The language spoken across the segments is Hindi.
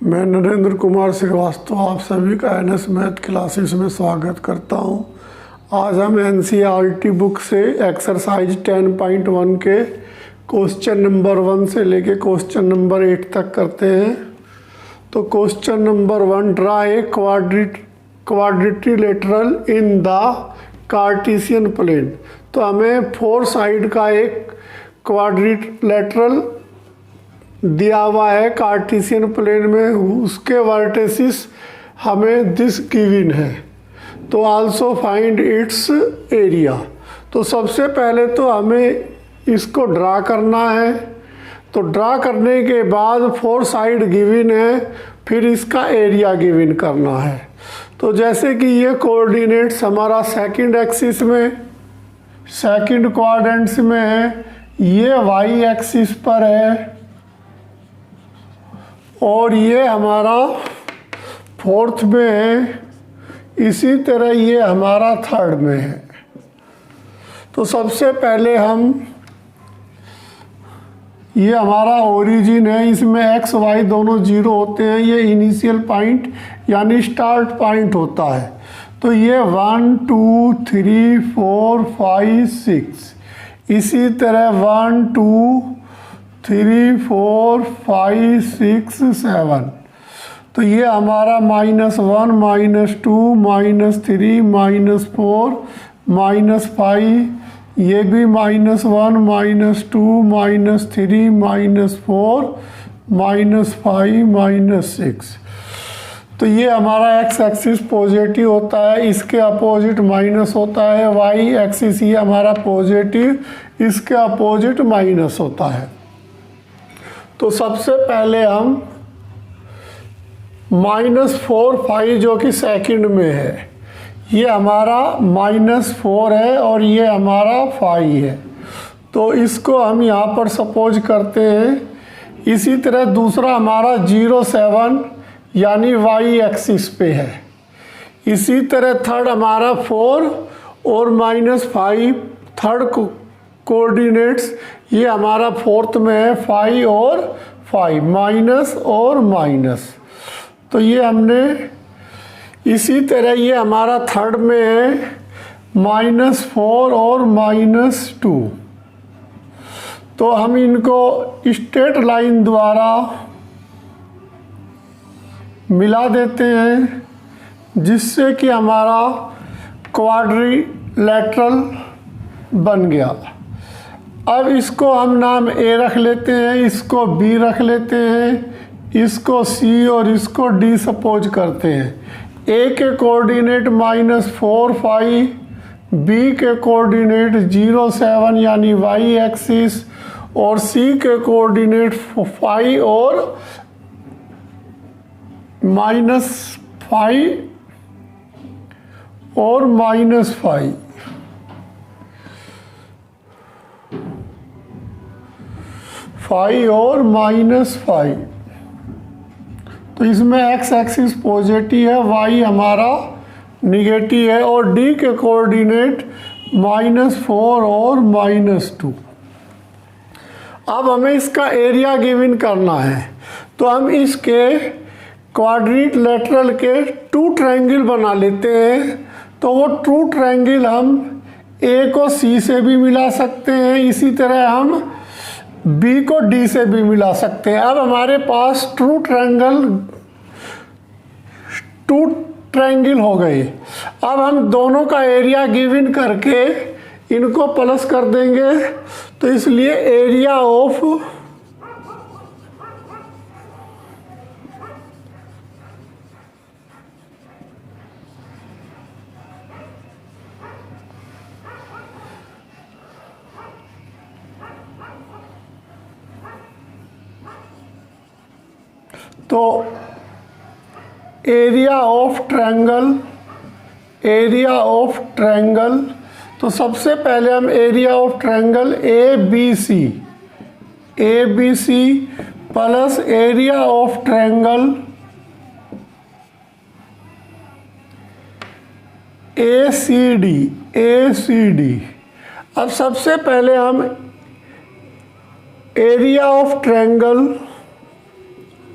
मैं नरेंद्र कुमार श्रीवास्तव आप सभी का एनएस मैथ क्लासेस में स्वागत करता हूं। आज हम एनसीईआरटी बुक से एक्सरसाइज 10.1 के क्वेश्चन नंबर 1 से लेके क्वेश्चन नंबर 8 तक करते हैं। तो question number 1, draw a quadrilateral in the Cartesian plane. तो हमें 4 साइड का एक क्वाड्रिलेटरल दिया हुआ है कार्टेशियन प्लेन में, उसके वर्टिसेस हमें दिस गिवन है। तो आल्सो फाइंड इट्स एरिया। तो सबसे पहले तो हमें इसको ड्रा करना है। तो ड्रा करने के बाद 4 साइड गिवन है, फिर इसका एरिया गिवन करना है। तो जैसे कि ये कोऑर्डिनेट्स हमारा सेकंड एक्सिस में, सेकंड क्वाड्रेंट्स में है, ये वाई एक्सिस पर है और ये हमारा फोर्थ में है, इसी तरह ये हमारा थर्ड में है। तो सबसे पहले हम, ये हमारा ओरिजिन है, इसमें एक्स वाई दोनों 0 होते हैं, ये इनिशियल पॉइंट यानी स्टार्ट पॉइंट होता है। तो ये 1 2 3 4 5 6, इसी तरह 1 2 3 4 5 6 7। तो ये हमारा -1 -2 -3 -4 -5, ये भी -1 -2 -3 -4 -5 -6। तो ये हमारा एक्स एक्सिस पॉजिटिव होता है, इसके अपोजिट माइनस होता है। वाई एक्सिस ये हमारा पॉजिटिव, इसके अपोजिट माइनस होता है। तो सबसे पहले हम -4 5 जो कि सेकंड में है, ये हमारा -4 है और ये हमारा 5 है। तो इसको हम यहाँ पर सपोज करते हैं। इसी तरह दूसरा हमारा 0 7 यानी वाई एक्सिस पे है। इसी तरह थर्ड हमारा 4 और -5, थर्ड कोऑर्डिनेट्स ये हमारा फोर्थ में है, 5 और 5, माइनस और माइनस। तो ये हमने, इसी तरह ये हमारा थर्ड में है, -4 और -2। तो हम इनको स्ट्रेट लाइन द्वारा मिला देते हैं, जिससे कि हमारा क्वाड्रिलेटरल बन गया। अब इसको हम नाम ए रख लेते हैं, इसको बी रख लेते हैं, इसको सी और इसको डी सपोज करते हैं। ए के कोऑर्डिनेट -4 5, बी के कोऑर्डिनेट 0 7 यानी वाई एक्सिस, और सी के कोऑर्डिनेट 5 और -5 और -5। और -5। तो इसमें एक्स एक्सिस पॉजिटिव है, वाई हमारा निगेटिव है, और डी के कोऑर्डिनेट -4 और -2। अब हमें इसका एरिया गिवन करना है। तो हम इसके क्वाड्रिलेटरल के 2 ट्रायंगल बना लेते हैं। तो वो 2 ट्रायंगल हम ए को सी से भी मिला सकते हैं, इसी तरह हम बी को डी से भी मिला सकते हैं। अब हमारे पास 2 ट्रायंगल हो गए। अब हम दोनों का एरिया गिवन करके इनको प्लस कर देंगे। तो इसलिए एरिया ऑफ तो एरिया ऑफ ट्रायंगल, तो सबसे पहले हम area of triangle A B C plus area of triangle A C D. अब सबसे पहले हम area of triangle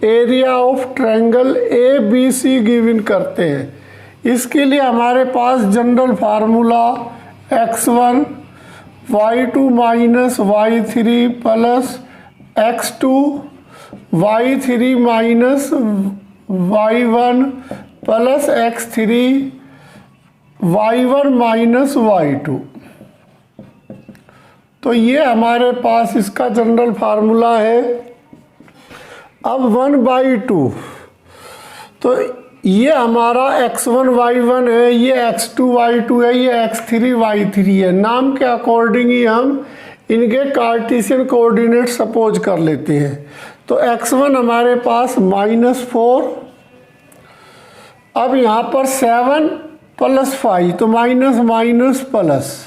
area of triangle A B C given करते हैं। इसके लिए हमारे पास general formula x1 y2 minus y3 plus x2 y3 minus y1 plus x3 y1 minus y2। तो ये हमारे पास इसका जनरल फार्मूला है। अब 1/2, तो ये हमारा x1 y1 है, ये x2 y2 है, ये x3 y3 है। नाम के अकॉर्डिंग ही हम इनके कार्टेशियन कोऑर्डिनेट सपोज कर लेते हैं। तो x1 हमारे पास -4, अब यहाँ पर 7 + 5 तो माइनस माइनस प्लस।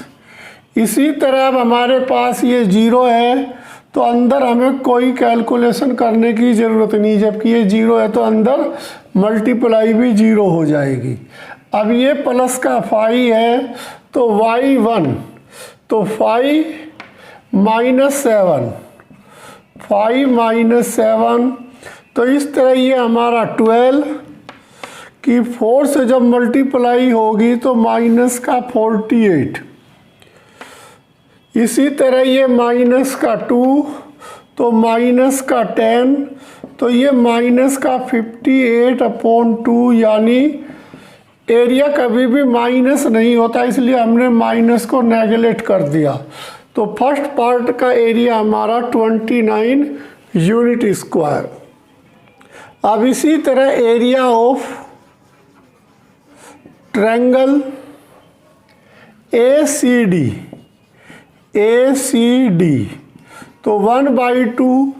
इसी तरह अब हमारे पास ये 0 है, तो अंदर हमें कोई कैलकुलेशन करने की ज़रूरत नहीं, जबकि ये 0 है तो अंदर मल्टीप्लाई भी 0 हो जाएगी। अब ये प्लस का 5 है तो y1 तो 5 - 7, 5 - 7, तो इस तरह ये हमारा 12 की 4 से जब मल्टीप्लाई होगी तो माइनस का 48। इसी तरह ये माइनस का 2 तो माइनस का 10, तो ये माइनस का 58/2, यानी एरिया कभी भी माइनस नहीं होता, इसलिए हमने माइनस को नेगलेक्ट कर दिया। तो फर्स्ट पार्ट का एरिया हमारा 29 यूनिट स्क्वायर। अब इसी तरह एरिया ऑफ ट्रायंगल ACD, तो 1/2,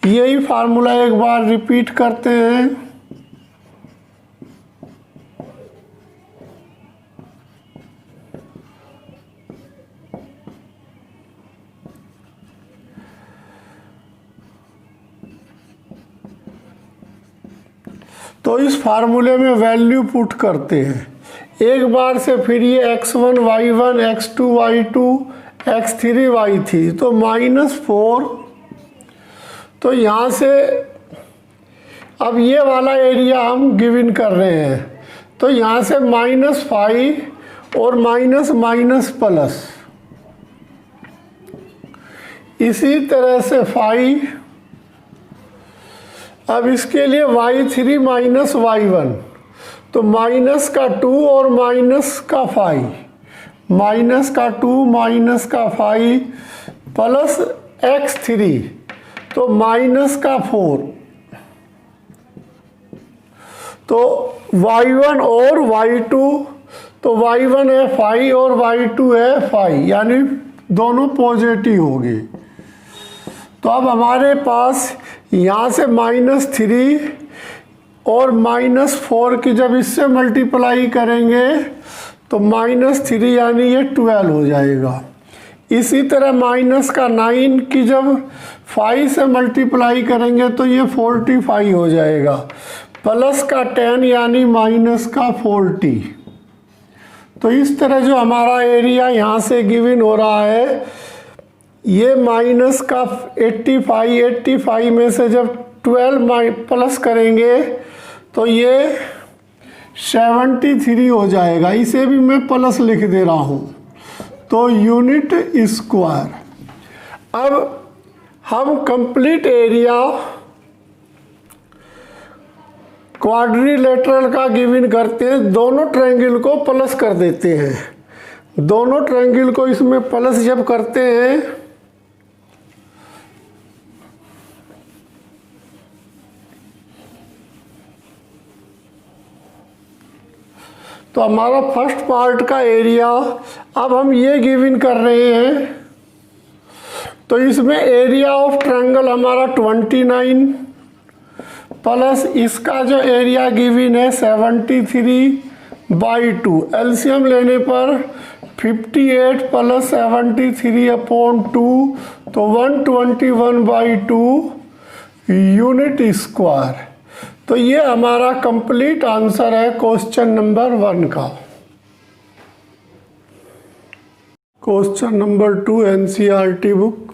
यही फार्मूला एक बार रिपीट करते हैं। तो इस फार्मूले में वैल्यू पुट करते हैं एक बार से, फिर ये x1 y1 x2 y2 x3 y3, तो -4, तो यहाँ से अब ये वाला एरिया हम गिवन कर रहे हैं, तो यहाँ से -5 और माइनस माइनस प्लस, इसी तरह से 5। अब इसके लिए y3 माइनस y1, तो माइनस का 2 और माइनस का 5, माइनस का 2 माइनस का 5 प्लस x3, तो माइनस का 4, तो y1 और y2, तो y1 है 5 और y2 है 5, यानी दोनों पॉजिटिव होगी। तो अब हमारे पास यहाँ से -3 और -4 की जब इससे मल्टीप्लाई करेंगे तो -3 यानी ये 12 हो जाएगा। इसी तरह माइनस का 9 की जब 5 से मल्टीप्लाई करेंगे तो ये 45 हो जाएगा, प्लस का 10 यानी माइनस का 40। तो इस तरह जो हमारा एरिया यहाँ से गिवन हो रहा है, ये माइनस का 85 में से जब 12 प्लस करेंगे तो ये 73 हो जाएगा। इसे भी मैं प्लस लिख दे रहा हूँ, तो यूनिट स्क्वायर। अब हम कंप्लीट एरिया क्वाड्रिलेटरल का गिवन करते हैं, दोनों ट्रायंगल को प्लस कर देते हैं। दोनों ट्रायंगल को इसमें प्लस जब करते हैं तो हमारा फर्स्ट पार्ट का एरिया, अब हम ये गिवन कर रहे हैं, तो इसमें एरिया ऑफ ट्रायंगल हमारा 29 प्लस इसका जो एरिया गिवन है 73/2, एलसीएम लेने पर 58 प्लस 73/2, तो 121/2 यूनिट स्क्वायर। तो ये हमारा कंप्लीट आंसर है क्वेश्चन नंबर 1 का। Question number 2 NCERT book,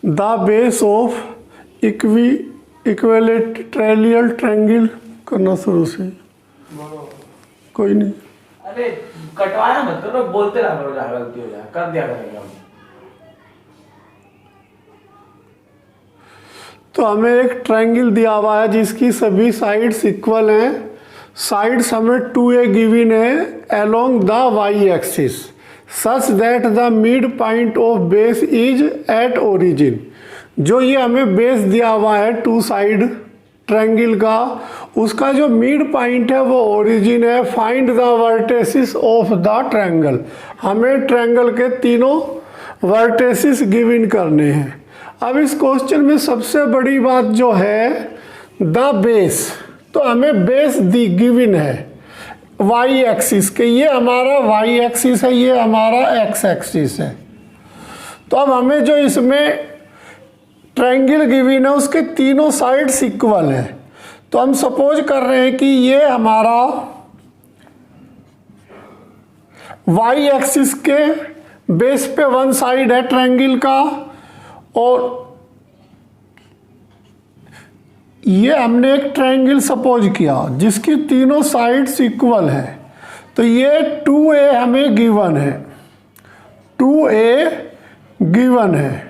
the base of equilateral triangle करना शुरू से। कोई नहीं, अरे कटवाया मत करो, बोलते रहा करो, जहाँ गलती हो जाए कर दिया करेंगे हम। तो हमें एक ट्रायंगल दिया हुआ है जिसकी सभी साइड्स इक्वल हैं। साइड्स हमें 2a गिवन है along the y axis such that the mid point of base is at origin. जो ये हमें बेस दिया हुआ है टू साइड ट्रायंगल का, उसका जो मिड पॉइंट है वो ओरिजिन है। Find the vertices of the triangle. हमें ट्रायंगल के तीनों वर्टेसिस गिवन करने हैं। अब इस क्वेश्चन में सबसे बड़ी बात जो है द बेस, तो हमें बेस दी गिवन है वाई एक्सिस के। ये हमारा वाई एक्सिस है, ये हमारा एक्स एक्सिस है। तो अब हमें जो इसमें ट्रायंगल गिवन है उसके तीनों साइड्स इक्वल है। तो हम सपोज कर रहे हैं कि ये हमारा वाई एक्सिस के बेस पे वन साइड है ट्रायंगल का, और ये हमने एक ट्रायंगल सपोज किया जिसकी तीनों साइड्स इक्वल है। तो ये 2a हमें गिवन है, 2a गिवन है।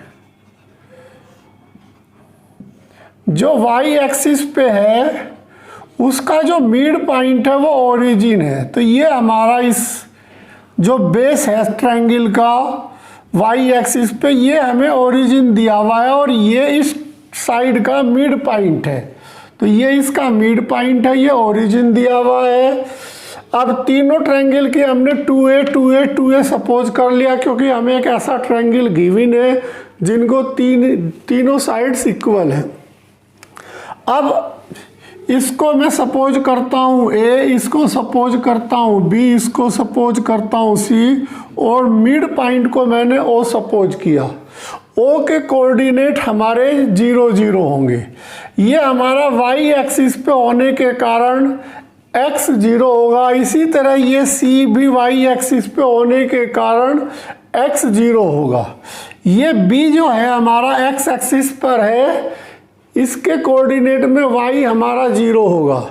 जो y एक्सिस पे है उसका जो मिड पॉइंट है वो ओरिजिन है। तो ये हमारा इस जो बेस है ट्रायंगल का y एक्सिस पे, ये हमें ओरिजिन दिया हुआ है और ये इस साइड का मिड पॉइंट है। तो ये इसका मिड पॉइंट है, ये ओरिजिन दिया हुआ है। अब तीनों ट्रायंगल की हमने 2a 2a 2a सपोज कर लिया, क्योंकि हमें एक ऐसा ट्रायंगल गिवन है जिनको तीनों साइड्स इक्वल है। अब इसको मैं सपोज करता हूँ a, इसको सपोज करता हूँ b, इसको सपोज करता हूँ c, और मिड पॉइंट को मैंने o सपोज किया। o के कोऑर्डिनेट हमारे 0 0 होंगे। ये हमारा y एक्सिस पे होने के कारण x 0 होगा। इसी तरह ये c भी y एक्सिस पे होने के कारण x 0 होगा। ये b जो है हमारा x एक्सिस पर है, इसके कोऑर्डिनेट में y हमारा 0 होगा।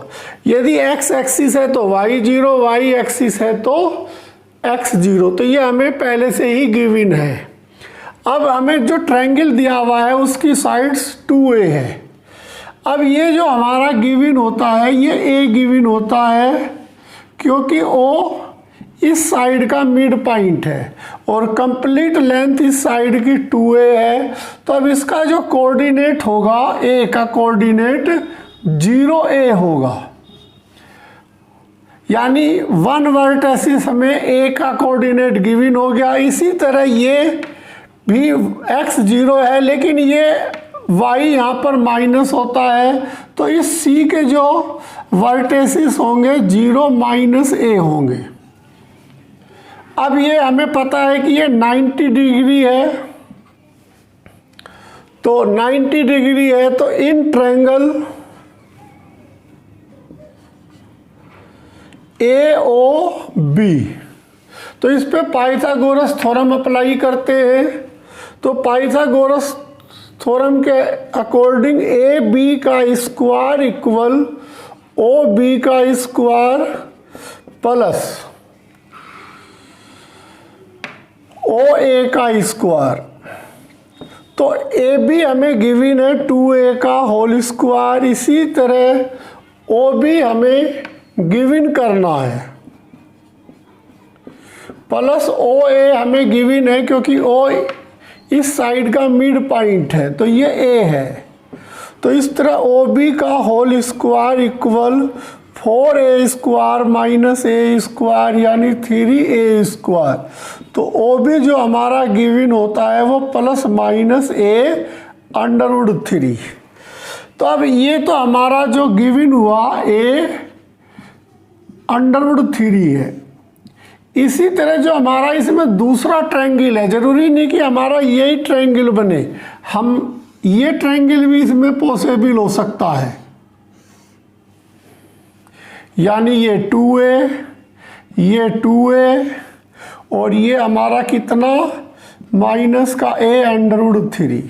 यदि x एक्सिस है तो y 0, y एक्सिस है तो x 0। तो ये हमें पहले से ही गिवन है। अब हमें जो ट्रायंगल दिया हुआ है उसकी साइड्स 2a है। अब ये जो हमारा गिवन होता है ये a गिवन होता है, क्योंकि o इस साइड का मिड पॉइंट है और कंप्लीट लेंथ इस साइड की 2a है। तो अब इसका जो कोऑर्डिनेट होगा, a का कोऑर्डिनेट 0a होगा, यानी वन वर्टेसिस हमें a का कोऑर्डिनेट गिवन हो गया। इसी तरह ये भी x 0 है, लेकिन ये y यहाँ पर माइनस होता है, तो इस c के जो वर्टेसिस होंगे 0 -a होंगे। अब ये हमें पता है कि ये 90 डिग्री है, तो 90 डिग्री है, तो इन ट्रायंगल AOB, तो इस पे पाइथागोरस थ्योरम अप्लाई करते हैं। तो पाइथागोरस थ्योरम के अकॉर्डिंग AB का स्क्वायर इक्वल OB का स्क्वायर प्लस OA का स्क्वायर। तो AB हमें गिवन है 2a का होल स्क्वायर, इसी तरह OB हमें गिवन करना है, प्लस OA हमें गिवन है क्योंकि O इस साइड का मिड पॉइंट है, तो ये A है। तो इस तरह OB का whole square equal 4a square minus a square यानी 3a स्क्वायर। तो OB जो हमारा गिवन होता है वो प्लस माइनस a√3। तो अब ये तो हमारा जो गिवन हुआ a√3 है। इसी तरह जो हमारा इसमें दूसरा ट्रायंगल है, जरूरी नहीं कि हमारा यही ट्रायंगल बने, हम ये ट्रायंगल भी इसमें पॉसिबल हो सकता है। यानी ये 2a, ये 2a और ये हमारा कितना माइनस का a√3।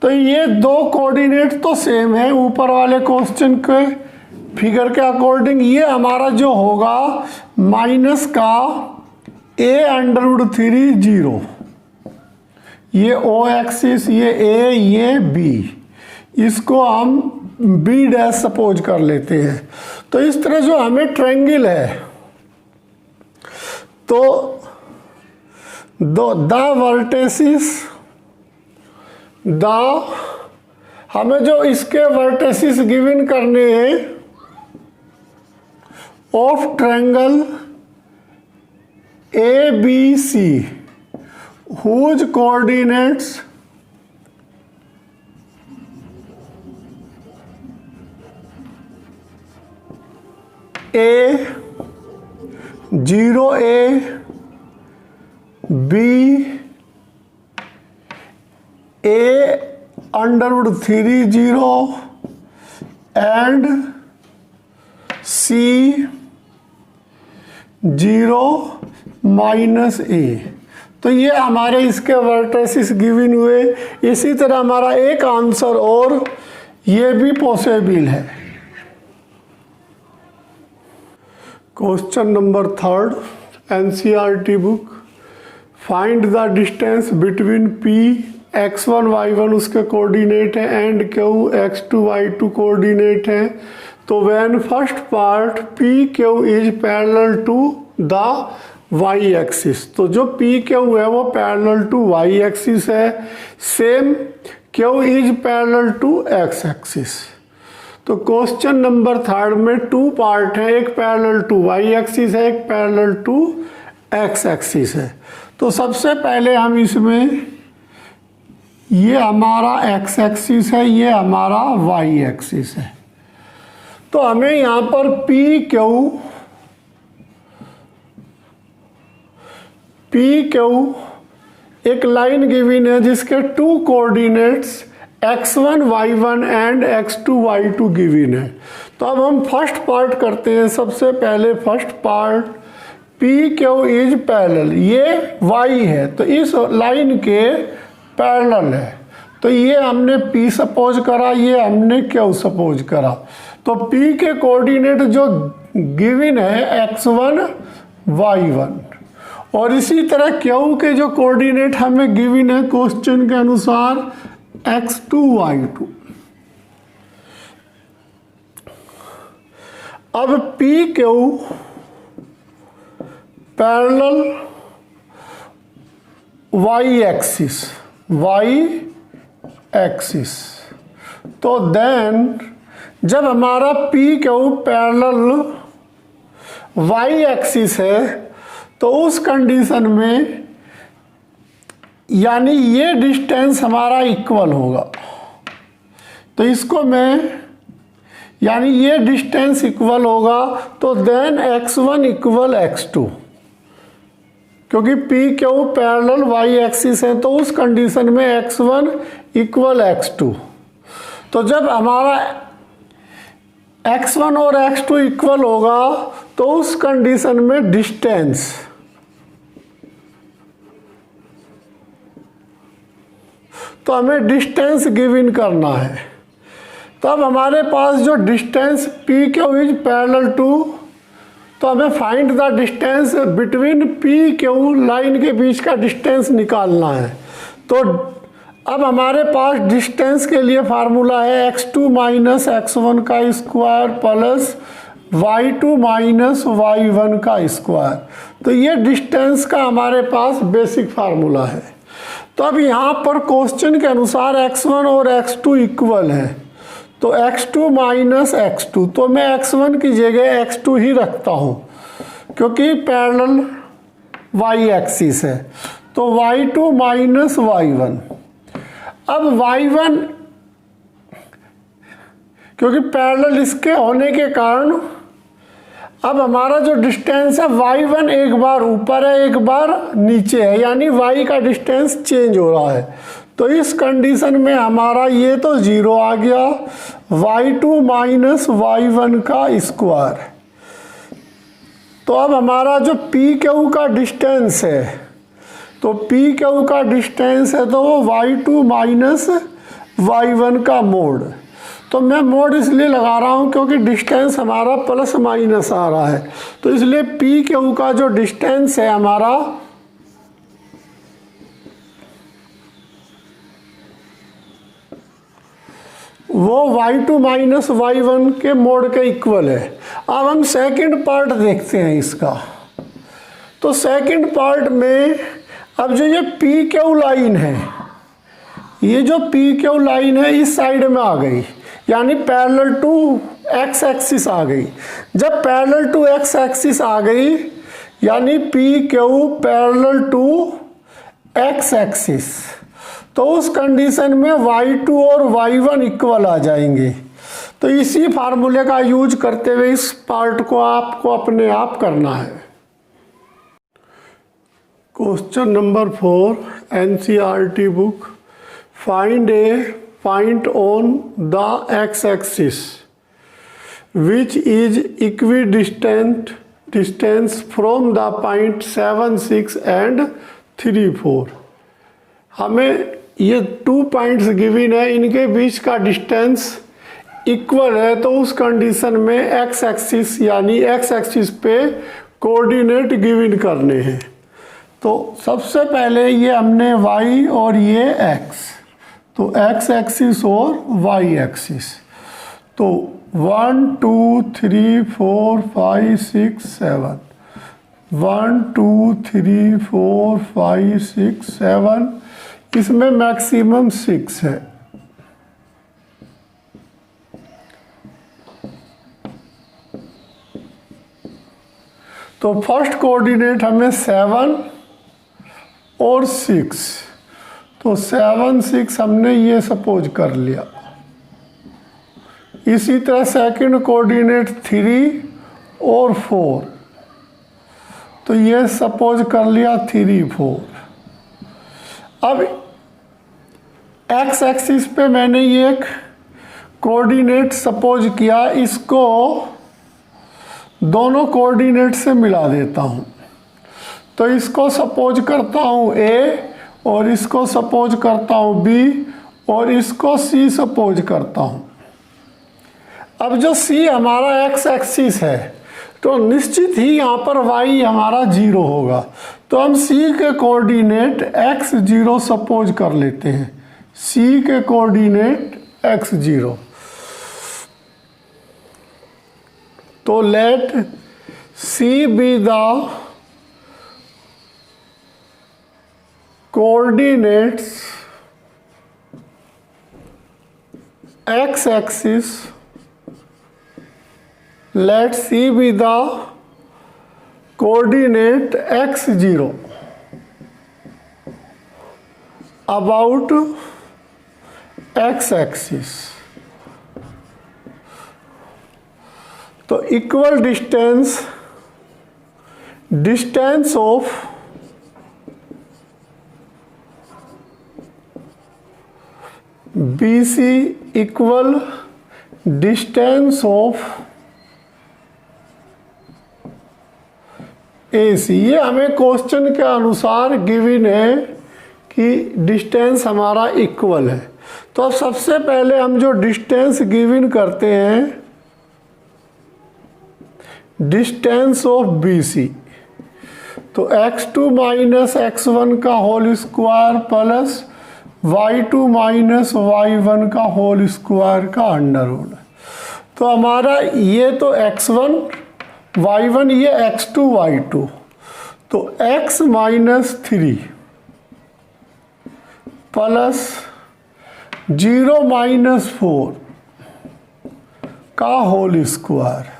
तो ये दो कोऑर्डिनेट तो सेम है ऊपर वाले क्वेश्चन के फिगर के अकॉर्डिंग। ये हमारा जो होगा माइनस का a√3 0, ये o एक्सिस, ये a, ये b, इसको हम b डैश सपोज कर लेते हैं। तो इस तरह जो हमें ट्रायंगल है तो द वर्टेसिस हमें जो इसके वर्टेसिस गिवन करने हैं of triangle ABC whose coordinates A 0A B a√3 0 and C 0 minus a। तो ये हमारे इसके वर्टेसिस गिवन हुए। इसी तरह हमारा एक आंसर और ये भी पॉसिबल है। Question number 3 NCERT book, find the distance between P x1 y1 उसके कोऑर्डिनेट है and Q x2 y2 coordinate है। तो when first part PQ is parallel to the y axis, तो जो PQ है वो पैरेलल टू y एक्सिस है, same Q is parallel to x axis. तो क्वेश्चन नंबर 3 में 2 पार्ट है, एक पैरेलल टू y एक्सिस है, एक पैरेलल टू x एक्सिस है। तो सबसे पहले हम इसमें, ये हमारा x एक्सिस है, ये हमारा y एक्सिस है। तो हमें यहाँ पर PQ एक लाइन गिवन है जिसके 2 coordinates x1 y1 and x2 y2 given है। तो अब हम फर्स्ट पार्ट करते हैं। सबसे पहले first part PQ is parallel, ये y है तो इस लाइन के पैरेलल है। तो ये हमने P सपोज करा, ये हमने Q सपोज करा। तो P के कोऑर्डिनेट जो गिवन है x1 y1 और इसी तरह Q के जो कोऑर्डिनेट हमें गिवन है क्वेश्चन के अनुसार x2 y2। अब PQ पैरेलल y एक्सिस, तो देन जब हमारा PQ पैरेलल y एक्सिस है तो उस कंडीशन में यानी ये डिस्टेंस हमारा इक्वल होगा। तो इसको मैं, यानी ये डिस्टेंस इक्वल होगा तो देन x1 इक्वल x2, क्योंकि PQ पैरेलल y एक्सिस है तो उस कंडीशन में x1 इक्वल x2। तो जब हमारा x1 और x2 इक्वल होगा तो उस कंडीशन में डिस्टेंस, तो हमें डिस्टेंस गिवन करना है। तब हमारे पास जो distance PQ is parallel to, तो हमें find the distance between PQ line के बीच का डिस्टेंस निकालना है। तो अब हमारे पास डिस्टेंस के लिए फार्मूला है x2 माइनस x1 का square plus y2 minus y1 का स्क्वायर। तो ये डिस्टेंस का हमारे पास बेसिक फार्मूला है। तो अब यहाँ पर क्वेश्चन के अनुसार x1 और x2 इक्वल है, तो x2 माइनस x2, तो मैं x1 की जगह x2 ही रखता हूँ क्योंकि पैरेलल y एक्सिस है। तो y2 माइनस y1। अब y1 क्योंकि पैरेलल इसके होने के कारण अब हमारा जो डिस्टेंस है y1 एक बार ऊपर है एक बार नीचे है, यानी y का डिस्टेंस चेंज हो रहा है। तो इस कंडीशन में हमारा ये तो 0 आ गया, y2 माइनस y1 का स्क्वायर। तो अब हमारा जो PQ का डिस्टेंस है, तो PQ का डिस्टेंस है तो वो y2 माइनस y1 का मोड। तो मैं मोड इसलिए लगा रहा हूँ क्योंकि डिस्टेंस हमारा प्लस माइनस आ रहा है, तो इसलिए पी क्यू का जो डिस्टेंस है हमारा वो y2 माइनस y1 के मोड के इक्वल है। अब हम सेकंड पार्ट देखते हैं इसका। तो सेकंड पार्ट में अब जो ये पी क्यू लाइन है, ये जो पी क्यू लाइन है इस साइड में आ गई, यानी पैरेलल टू एक्स एक्सिस आ गई। जब पैरेलल टू एक्स एक्सिस आ गई यानी P Q parallel to X axis, तो उस कंडीशन में y2 और y1 इक्वल आ जाएंगे। तो इसी फार्मूले का यूज करते हुए इस पार्ट को आपको अपने आप करना है। Question number 4 NCERT book, find A point on the x axis which is equidistant distance from the point 7, 6 and 3, 4। हमें ये 2 पॉइंट्स गिवन है, इनके बीच का डिस्टेंस इक्वल है, तो उस कंडीशन में एक्स एक्सिस यानी एक्स एक्सिस पे कोऑर्डिनेट गिवन करने हैं। तो सबसे पहले ये हमने y और ये x, तो x एक्सिस और y एक्सिस। तो 1 2 3 4 5 6 7, 1 2 3 4 5 6 7, इसमें मैक्सिमम 6 है। तो फर्स्ट कोऑर्डिनेट हमें 7 और 6, तो 7 6 हमने ये सपोज कर लिया। इसी तरह सेकंड कोऑर्डिनेट 3 और 4, तो ये सपोज कर लिया 3 4। अब एक्स एक्सिस पे मैंने ये एक कोऑर्डिनेट सपोज किया, इसको दोनों कोऑर्डिनेट से मिला देता हूँ। तो इसको सपोज करता हूँ A और इसको सपोज करता हूँ B और इसको C सपोज करता हूँ। अब जो C हमारा एक्स एक्सिस है तो निश्चित ही यहाँ पर y हमारा 0 होगा, तो हम C के कोऑर्डिनेट x0 सपोज कर लेते हैं। C के कोऑर्डिनेट x0, तो let C be the coordinates x axis, let C be the coordinate x0 about x axis। तो equal distance of BC equal distance of AC। ये हमें क्वेश्चन के अनुसार गिवन है कि डिस्टेंस हमारा इक्वल है। तो अब सबसे पहले हम जो डिस्टेंस गिवन करते हैं, डिस्टेंस ऑफ BC, तो x2 माइनस x1 का whole square plus y2 minus y1 का होल स्क्वायर का अंडर रूट। तो हमारा ये तो x1 y1, ये x2 y2, तो x माइनस 3 प्लस 0 माइनस 4 का होल स्क्वायर।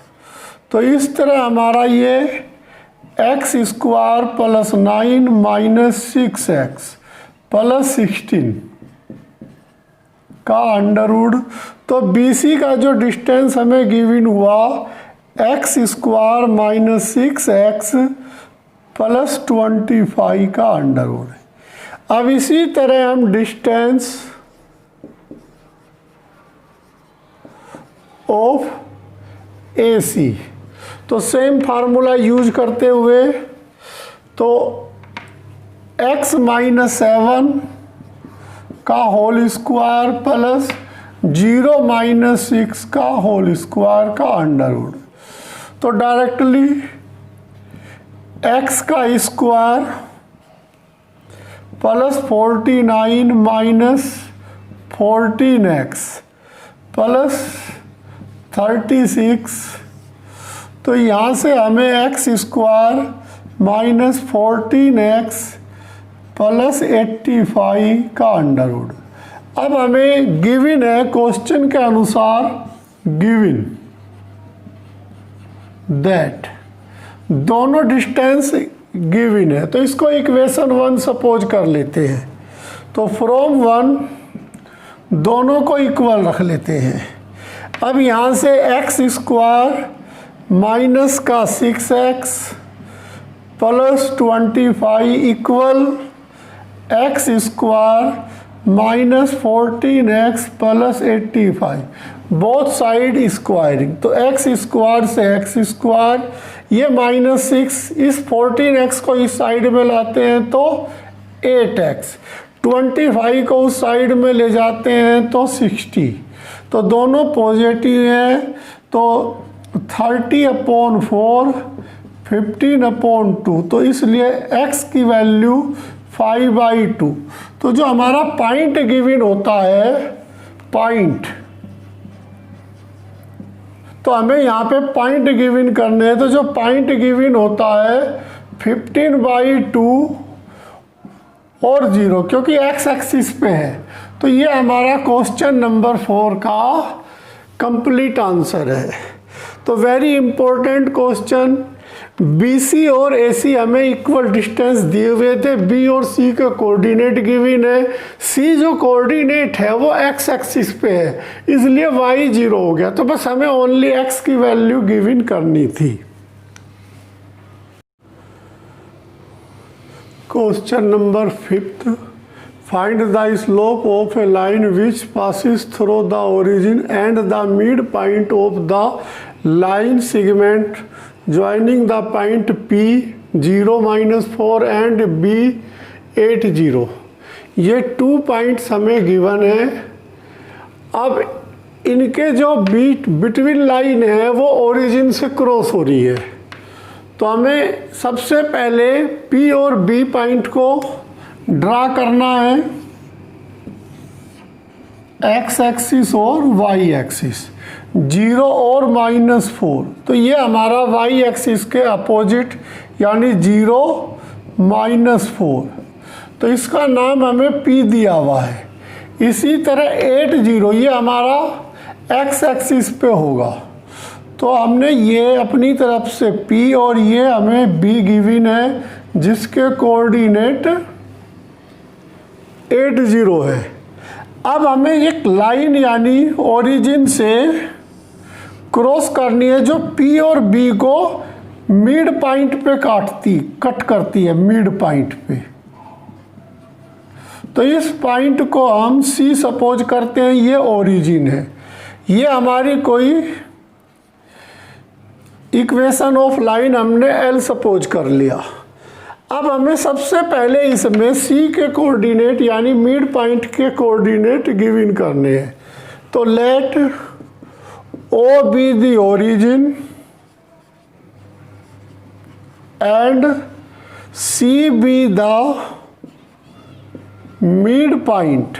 तो इस तरह हमारा ये x square plus 9 minus 6x plus 16 का अंडर रूट। तो BC का जो डिस्टेंस हमें गिवन हुआ x square minus 6x plus 25 का अंडर रूट। अब इसी तरह हम डिस्टेंस ऑफ AC, तो सेम फार्मूला यूज करते हुए, तो x माइनस 7 का होल स्क्वायर प्लस 0 माइनस 6 का होल स्क्वायर का अंडर रूट। तो डायरेक्टली x का square plus 49 minus 14x plus 36। तो यहाँ से हमें x square minus 14x plus 85 का अंडर रूट। अब हमें गिवन है क्वेश्चन के अनुसार, गिवन दैट दोनों डिस्टेंस गिवन है, तो इसको इक्वेशन 1 सपोज कर लेते हैं। तो फ्रॉम 1 दोनों को इक्वल रख लेते हैं। अब यहाँ से एक्स स्क्वायर माइनस का 6x plus 25 equal x square minus 14x plus 85, both side squaring. तो एक्स स्क्वायर से एक्स स्क्वायर, ये माइनस 6, इस 14x को इस साइड में लाते हैं तो 8x, 25 को उस साइड में ले जाते हैं तो 60। तो दोनों पॉजिटिव हैं, तो 30/4 15/2, तो इसलिए x की वैल्यू 5/2। तो जो हमारा पॉइंट गिवन होता है, पॉइंट, तो हमें यहाँ पे पॉइंट गिवन करने हैं। तो जो पॉइंट गिवन होता है 15/2 और 0, क्योंकि x एक्सिस पे है। तो ये हमारा क्वेश्चन नंबर 4 का कंप्लीट आंसर है। तो वेरी इंपॉर्टेंट क्वेश्चन, BC और AC हमें इक्वल डिस्टेंस दिए हुए थे, B और C के कोऑर्डिनेट गिवन है। C जो कोऑर्डिनेट है वो x एक्सिस पे है, इसलिए y 0 हो गया। तो बस हमें ओनली x की वैल्यू गिवन करनी थी। Question number 5, find the slope of A line which passes through the origin and the mid point of the line segment joining the point P 0-4 and B 80। ये 2 पॉइंट्स हमें गिवन है। अब इनके जो बिटवीन लाइन है वो ओरिजिन से क्रॉस हो रही है। तो हमें सबसे पहले P और B पॉइंट को ड्रा करना है, x एक्सिस और y एक्सिस, 0 और -4। तो ये हमारा y एक्सिस के अपोजिट, यानी 0 -4। तो इसका नाम हमें P दिया हुआ है। इसी तरह 80 ये हमारा x एक्सिस पे होगा। तो हमने ये अपनी तरफ से P और ये हमें B गिवन है, जिसके कोऑर्डिनेट 80 है। अब हमें एक लाइन यानी ओरिजिन से क्रॉस करनी है जो P और B को मिड पॉइंट पे कट करती है, मिड पॉइंट पे। तो इस पॉइंट को हम C सपोज करते हैं, ये ओरिजिन है। ये हमारी कोई इक्वेशन ऑफ लाइन हमने L सपोज कर लिया। अब हमें सबसे पहले इसमें C के कोऑर्डिनेट यानी मिड पॉइंट के कोऑर्डिनेट गिवन करने हैं। तो late O be the origin and C be the mid point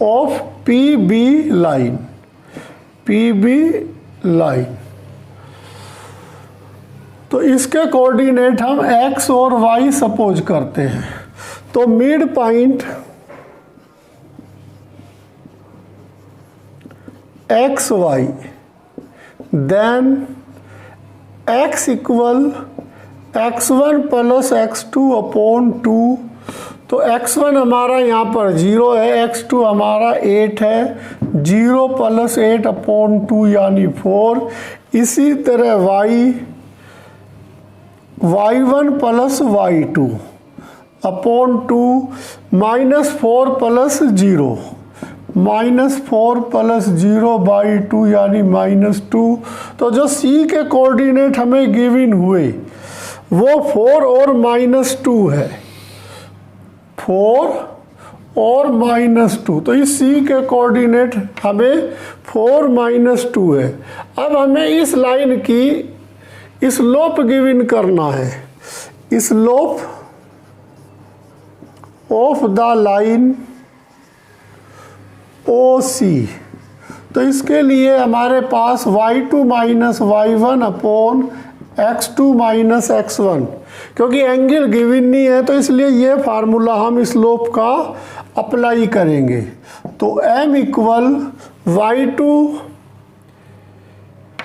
of PB line, PB line। तो इसके कोऑर्डिनेट हम x और y सपोज करते हैं। तो mid point X Y, then x equal x1 plus x2/2। तो x1 हमारा यहाँ पर 0 है, x2 हमारा 8 है, 0 प्लस 8/2 यानी 4। इसी तरह y1 plus y2/2 -4 plus 0, -4 plus 0/2 यानी -2। तो जो C के कोऑर्डिनेट हमें गिवन हुए वो 4 और -2 है, 4 और -2। तो इस C के कोऑर्डिनेट हमें 4 -2 है। अब हमें इस लाइन की स्लोप गिवन करना है। Slope of the line OC। तो इसके लिए हमारे पास y2 - y1 upon x2 - x1, क्योंकि एंगल गिवन नहीं है तो इसलिए ये फार्मूला हम स्लोप का अप्लाई करेंगे। तो m इक्वल y2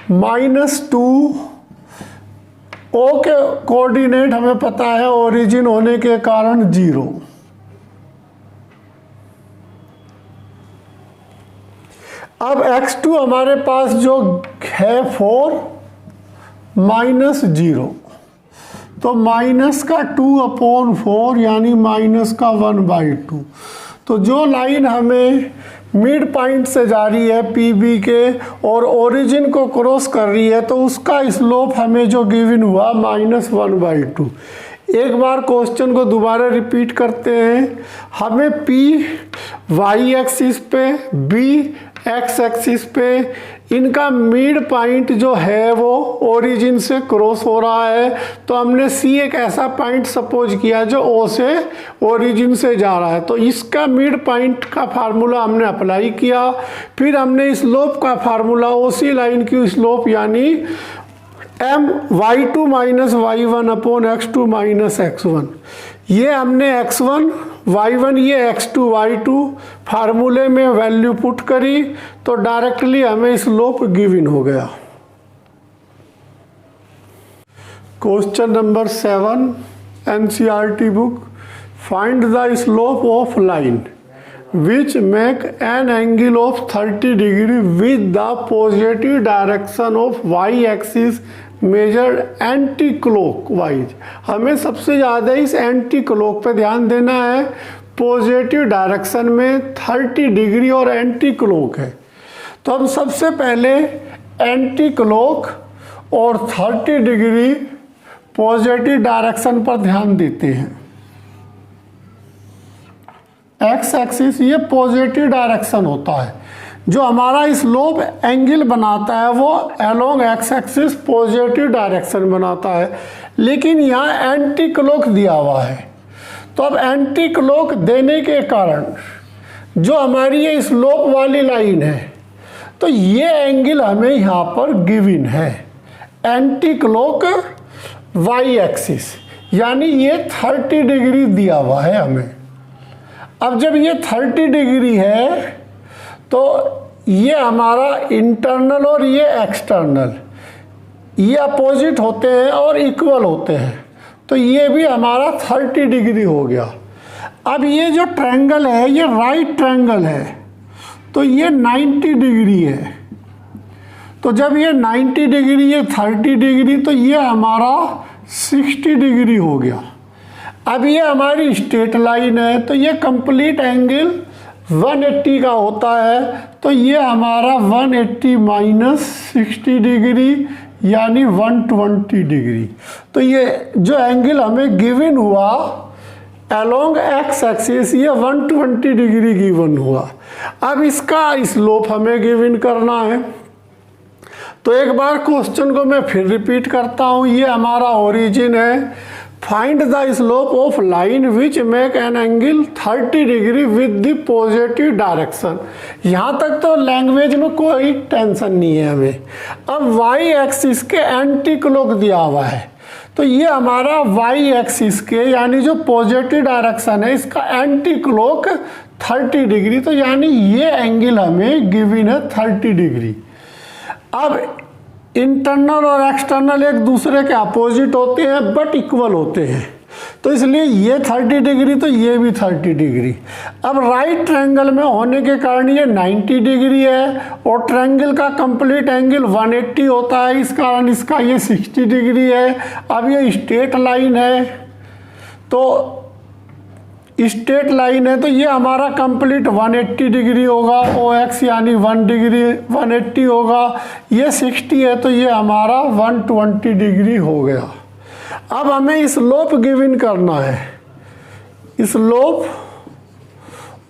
- 2, O के कोऑर्डिनेट हमें पता है ओरिजिन होने के कारण 0। अब x2 हमारे पास जो है 4 -0, तो माइनस का 2/4 यानी माइनस का 1/2। तो जो लाइन हमें मिड पॉइंट से जा रही है PB के और ओरिजिन को क्रॉस कर रही है, तो उसका स्लोप हमें जो गिवन हुआ -1/2। एक बार क्वेश्चन को दोबारा रिपीट करते हैं। हमें P y एक्सिस पे, B x एक्सिस पे, इनका मिड पॉइंट जो है वो ओरिजिन से क्रॉस हो रहा है। तो हमने C एक ऐसा पॉइंट सपोज किया जो O से ओरिजिन से जा रहा है, तो इसका मिड पॉइंट का फार्मूला हमने अप्लाई किया। फिर हमने स्लोप का फार्मूला OC लाइन की स्लोप यानी y2 - y1 upon x2 - x1, ये हमने x1 y1 ये x2 y2 फार्मूले में वैल्यू पुट करी, तो डायरेक्टली हमें स्लोप गिवन हो गया। Question number 7 NCERT book, find the slope of line which make an angle of 30 degree with the positive direction of y axis measured anti clockwise। हमें सबसे ज़्यादा इस एंटी क्लॉक पे ध्यान देना है। पॉजिटिव डायरेक्शन में 30 डिग्री और एंटी क्लॉक है, तो हम सबसे पहले एंटी क्लॉक और 30 डिग्री पॉजिटिव डायरेक्शन पर ध्यान देते हैं। एक्स एक्सिस ये पॉजिटिव डायरेक्शन होता है, जो हमारा स्लोप एंगल बनाता है वो along x axis positive direction बनाता है। लेकिन यहाँ एंटी क्लॉक दिया हुआ है, तो अब एंटी क्लॉक देने के कारण जो हमारी ये स्लोप वाली लाइन है, तो ये एंगल हमें यहाँ पर गिवन है एंटी क्लॉक वाई एक्सिस, यानी ये 30 डिग्री दिया हुआ है हमें। अब जब ये 30 डिग्री है तो ये हमारा इंटरनल और ये एक्सटर्नल, ये अपोजिट होते हैं और इक्वल होते हैं, तो ये भी हमारा 30 डिग्री हो गया। अब ये जो ट्रायंगल है ये राइट ट्रायंगल है, तो ये 90 डिग्री है। तो जब ये 90 डिग्री ये 30 डिग्री, तो ये हमारा 60 डिग्री हो गया। अब ये हमारी स्ट्रेट लाइन है, तो ये कंप्लीट एंगल 180 का होता है, तो ये हमारा 180 माइनस 60 डिग्री यानी 120 डिग्री। तो ये जो एंगल हमें गिवन हुआ अलोंग एक्स एक्सिस ये 120 डिग्री गिवन हुआ। अब इसका स्लोप हमें गिवन करना है, तो एक बार क्वेश्चन को मैं फिर रिपीट करता हूँ। ये हमारा ओरिजिन है। Find the slope of line which make an angle 30 degree with the positive direction. यहाँ तक तो लैंग्वेज में कोई टेंशन नहीं है हमें। अब वाई एक्सिस के एंटी क्लॉक दिया हुआ है, तो ये हमारा वाई एक्सिस के यानी जो पॉजिटिव डायरेक्शन है इसका एंटी क्लॉक 30 डिग्री, तो यानी ये एंगल हमें गिवन है 30 डिग्री। अब इंटरनल और एक्सटर्नल एक दूसरे के अपोजिट होते हैं बट इक्वल होते हैं, तो इसलिए ये 30 डिग्री तो ये भी 30 डिग्री। अब राइट ट्रायंगल में होने के कारण ये 90 डिग्री है और ट्रायंगल का कंप्लीट एंगल 180 होता है, इस कारण इसका ये 60 डिग्री है। अब ये स्ट्रेट लाइन है, तो स्ट्रेट लाइन है तो ये हमारा कंप्लीट 180 डिग्री होगा। ओ एक्स यानी 1 डिग्री 180 होगा। ये 60 है तो ये हमारा 120 डिग्री हो गया। अब हमें इस स्लोप गिवन करना है, स्लोप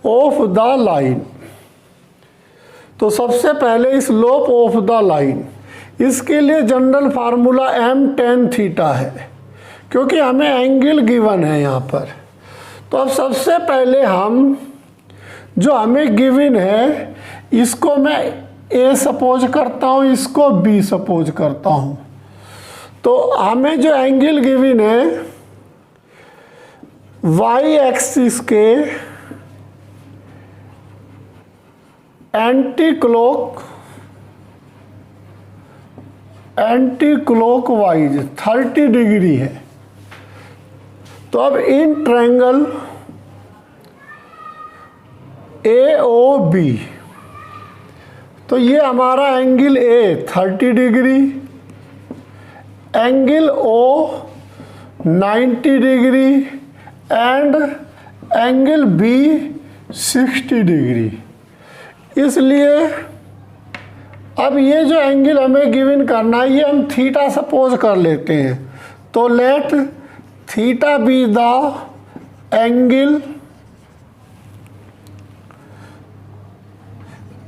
ऑफ द लाइन। तो सबसे पहले स्लोप ऑफ द लाइन, इसके लिए general formula m tan theta है, क्योंकि हमें एंगल गिवन है यहाँ पर। तो अब सबसे पहले हम जो हमें गिवन है इसको मैं a सपोज करता हूँ, इसको b सपोज करता हूँ। तो हमें जो एंगल गिवन है y एक्सिस के एंटी क्लॉक वाइज 30 डिग्री है। तो अब इन ट्रायंगल AOB, तो ये हमारा angle A 30 degree, angle O 90 degree and angle B 60 degree. इसलिए अब ये जो एंगल हमें गिवन करना है ये हम थीटा सपोज कर लेते हैं। तो let theta be the angle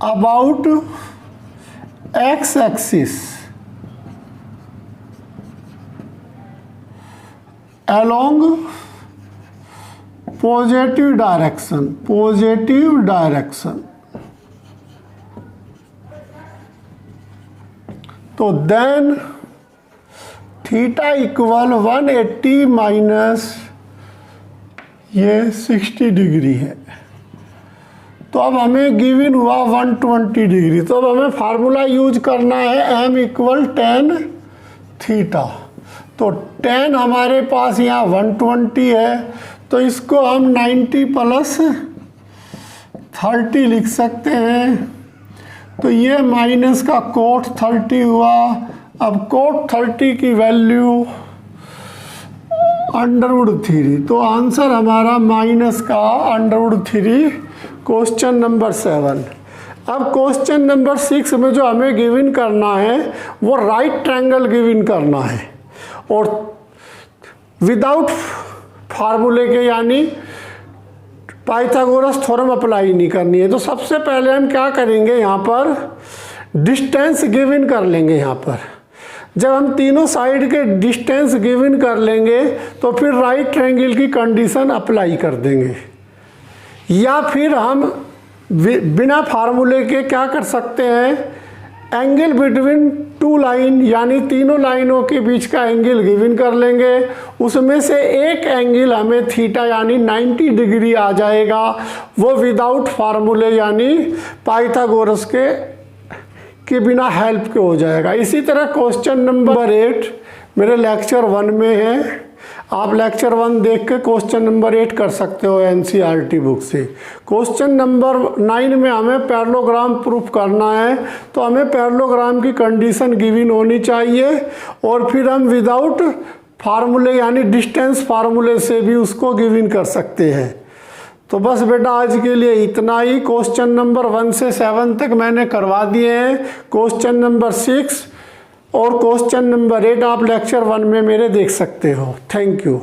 about x axis along positive direction. तो देन थीटा इक्वल 180 माइनस ये 60 डिग्री है। तो अब हमें गिवन हुआ 120 डिग्री। तो अब हमें फार्मूला यूज करना है m इक्वल tan थीटा। तो tan हमारे पास यहाँ 120 है, तो इसको हम 90 प्लस 30 लिख सकते हैं। तो ये माइनस का कोट 30 हुआ। अब कोट 30 की वैल्यू √3, तो आंसर हमारा माइनस का √3 क्वेश्चन नंबर 7। अब क्वेश्चन नंबर 6 में जो हमें गिवन करना है वो राइट ट्रायंगल गिवन करना है और विदाउट फार्मूले के, यानी पाइथागोरस थ्योरम अप्लाई नहीं करनी है। तो सबसे पहले हम क्या करेंगे, यहाँ पर डिस्टेंस गिवन कर लेंगे। यहाँ पर जब हम तीनों साइड के डिस्टेंस गिवन कर लेंगे तो फिर राइट ट्रायंगल की कंडीशन अप्लाई कर देंगे। या फिर हम बिना फार्मूले के क्या कर सकते हैं, एंगल बिटवीन टू लाइन, यानी तीनों लाइनों के बीच का एंगल गिवन कर लेंगे। उसमें से एक एंगल हमें थीटा यानी 90 डिग्री आ जाएगा, वो विदाउट फार्मूले यानी पाइथागोरस के बिना हेल्प के हो जाएगा। इसी तरह क्वेश्चन नंबर 8 मेरे लेक्चर 1 में है। आप लेक्चर 1 देख के क्वेश्चन नंबर 8 कर सकते हो NCERT बुक से। क्वेश्चन नंबर 9 में हमें पैरेललोग्राम प्रूफ करना है, तो हमें पैरेललोग्राम की कंडीशन गिवन होनी चाहिए और फिर हम विदाउट फार्मूले यानी डिस्टेंस फार्मूले से भी उसको गिवन कर सकते हैं। तो बस बेटा आज के लिए इतना ही। क्वेश्चन नंबर 1 से 7 तक मैंने करवा दिए हैं। क्वेश्चन नंबर 6 और क्वेश्चन नंबर 8 आप लेक्चर 1 में मेरे देख सकते हो। Thank you.